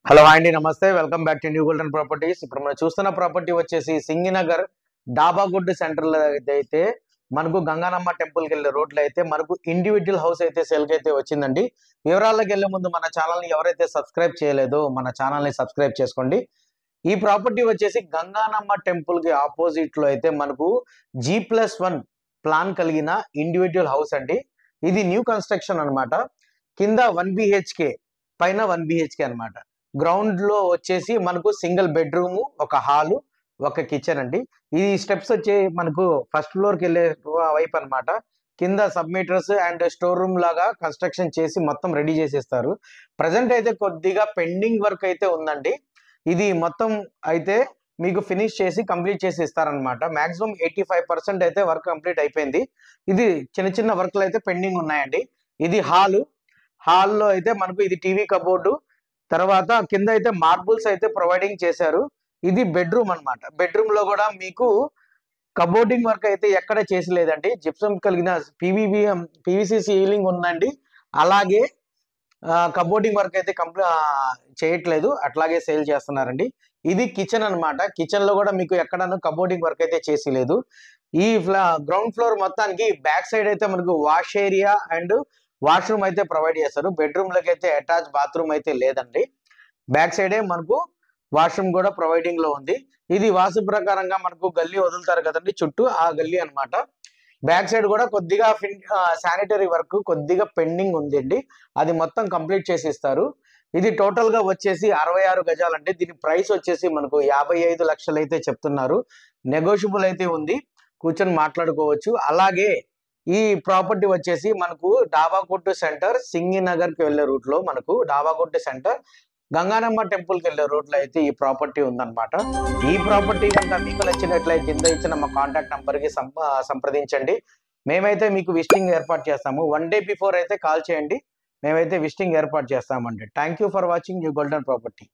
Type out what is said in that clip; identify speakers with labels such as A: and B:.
A: Hello అండి, నమస్తే. Welcome back to new golden properties. ఇప్పుడు మనం చూస్తున్న ప్రాపర్టీ వచ్చేసి సింగినగర్ డాబాగుడ్ సెంటర్ లో అయితే మనకు గంగానమ్మ టెంపుల్ కి వెళ్ళే రోడ్లో అయితే మనకు ఇండివిజువల్ హౌస్ అయితే సేల్ కి అయితే వచ్చిందండి. వివరాల్లోకి వెళ్లే ముందు మన ఛానల్ ని ఎవరైతే సబ్స్క్రైబ్ చేయలేదో మన ఛానల్ ని సబ్స్క్రైబ్ చేసుకోండి. ఈ ప్రాపర్టీ వచ్చేసి గంగానమ్మ టెంపుల్ కి ఆపోజిట్ లో అయితే మనకు G+1 ప్లాన్ కలిగిన ఇండివిజువల్ హౌస్ అండి. ఇది న్యూ కన్స్ట్రక్షన్ అన్నమాట. కింద 1 BHK, పైన 1 BHK అన్నమాట. గ్రౌండ్ లో వచ్చేసి మనకు సింగిల్ బెడ్రూమ్, ఒక హాలు, ఒక కిచెన్ అండి. ఈ స్టెప్స్ వచ్చి మనకు ఫస్ట్ ఫ్లోర్ కి వెళ్ళే వైపు అన్నమాట. కింద సబ్మీటర్స్ అండ్ స్టోర్ రూమ్ లాగా కన్స్ట్రక్షన్ చేసి మొత్తం రెడీ చేసేస్తారు. ప్రజెంట్ అయితే కొద్దిగా పెండింగ్ వర్క్ అయితే ఉందండి. ఇది మొత్తం అయితే మీకు ఫినిష్ చేసి కంప్లీట్ చేసి ఇస్తారనమాట. మాక్సిమం 85% అయితే వర్క్ కంప్లీట్ అయిపోయింది. ఇది చిన్న చిన్న వర్క్లు అయితే పెండింగ్ ఉన్నాయండి. ఇది హాల్లో అయితే మనకు ఇది టీవీ కబోర్డు, తర్వాత కింద అయితే మార్బుల్స్ అయితే ప్రొవైడింగ్ చేశారు. ఇది బెడ్రూమ్ అన్నమాట. బెడ్రూమ్ లో కూడా మీకు కబోర్డింగ్ వర్క్ అయితే ఎక్కడ చేసలేదండి. జిప్సం కలిగిన పీవీసీ సీలింగ్ ఉందండి. అలాగే కబోర్డింగ్ వర్క్ అయితే చేయట్లేదు, అట్లాగే సేల్ చేస్తున్నారండి. ఇది కిచెన్ అన్నమాట. కిచెన్ లో కూడా మీకు ఎక్కడను కబోర్డింగ్ వర్క్ అయితే చేసలేదు. ఈ గ్రౌండ్ ఫ్లోర్ మొత్తానికి బ్యాక్ సైడ్ అయితే మనకు వాష్ ఏరియా అండ్ వాష్రూమ్ అయితే ప్రొవైడ్ చేస్తారు. బెడ్రూమ్ లకి అయితే అటాచ్ బాత్రూమ్ అయితే లేదండి. బ్యాక్ సైడే మనకు వాష్రూమ్ కూడా ప్రొవైడింగ్ లో ఉంది. ఇది వాస్తు ప్రకారంగా మనకు గల్లీ వదులుతారు కదండి చుట్టూ, ఆ గల్లీ అన్నమాట. బ్యాక్ సైడ్ కూడా కొద్దిగా శానిటరీ వర్క్ కొద్దిగా పెండింగ్ ఉందండి. అది మొత్తం కంప్లీట్ చేసి ఇస్తారు. ఇది టోటల్ గా వచ్చేసి 66 గజాలంటే దీని ప్రైస్ వచ్చేసి మనకు 55 లక్షలు అయితే చెప్తున్నారు. నెగోషియబుల్ అయితే ఉంది, కూర్చొని మాట్లాడుకోవచ్చు. అలాగే ఈ ప్రాపర్టీ వచ్చేసి మనకు డాబాగుడ్ సెంటర్ సింగినగర్ కి వెళ్లే రూట్ లో మనకు డాబాగుడ్ సెంటర్ గంగానమ్మ టెంపుల్ కి వెళ్లే రోడ్ లో అయితే ఈ ప్రాపర్టీ ఉందన్నమాట. ఈ ప్రాపర్టీ కనుక మీకు నచ్చినట్లయితే కింద ఇచ్చిన మా కాంటాక్ట్ నంబర్ కి సంప్రదించండి. మేమైతే మీకు విజిటింగ్ ఏర్పాటు చేస్తాము. 1 డే బిఫోర్ అయితే కాల్ చేయండి, మేమైతే విజిటింగ్ ఏర్పాటు చేస్తామండి. Thank you for watching new golden property.